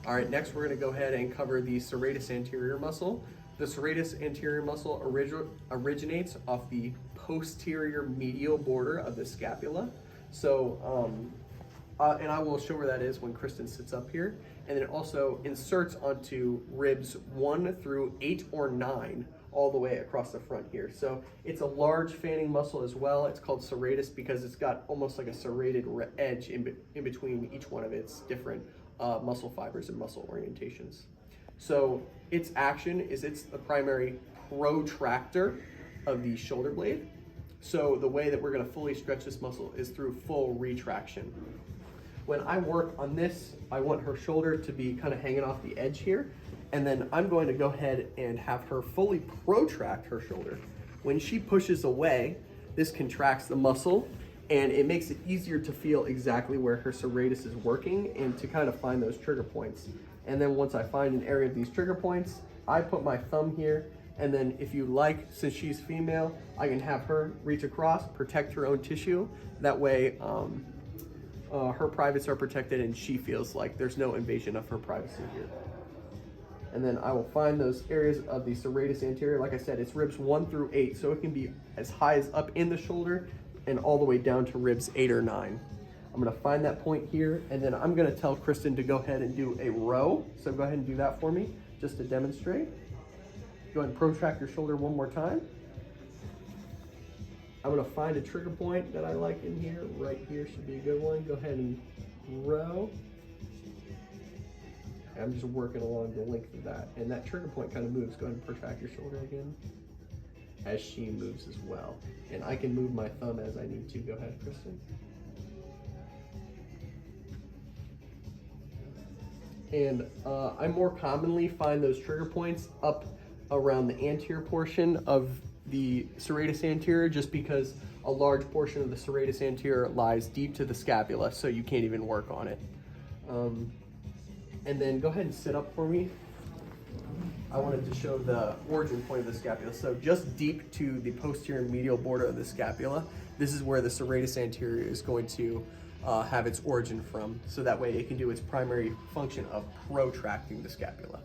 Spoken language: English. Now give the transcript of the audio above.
All right, next we're gonna go ahead and cover the serratus anterior muscle. The serratus anterior muscle originates off the posterior medial border of the scapula. So, and I will show where that is when Kristen sits up here. And then it also inserts onto ribs 1 through 8 or 9 all the way across the front here. So it's a large fanning muscle as well. It's called serratus because it's got almost like a serrated edge in between each one of its different muscle fibers and muscle orientations. So its action is it's the primary protractor of the shoulder blade. So the way that we're gonna fully stretch this muscle is through full retraction. When I work on this, I want her shoulder to be kind of hanging off the edge here. And then I'm going to go ahead and have her fully protract her shoulder. When she pushes away, this contracts the muscle and it makes it easier to feel exactly where her serratus is working and to kind of find those trigger points. And then once I find an area of these trigger points, I put my thumb here. And then if you like, since she's female, I can have her reach across, protect her own tissue. That way, her privates are protected and she feels like there's no invasion of her privacy here. And then I will find those areas of the serratus anterior. Like I said, it's ribs 1 through 8, so it can be as high as up in the shoulder and all the way down to ribs 8 or 9. I'm gonna find that point here, and then I'm gonna tell Kristen to go ahead and do a row. So go ahead and do that for me, just to demonstrate. Go ahead and protract your shoulder one more time. I'm gonna find a trigger point that I like in here. Right here should be a good one. Go ahead and row. I'm just working along the length of that. And that trigger point kind of moves. Go ahead and protract your shoulder again as she moves as well. And I can move my thumb as I need to. Go ahead, Kristen. And I more commonly find those trigger points up around the anterior portion of the serratus anterior, just because a large portion of the serratus anterior lies deep to the scapula, so you can't even work on it. And then go ahead and sit up for me. I wanted to show the origin point of the scapula. So just deep to the posterior medial border of the scapula, this is where the serratus anterior is going to have its origin from. So that way it can do its primary function of protracting the scapula.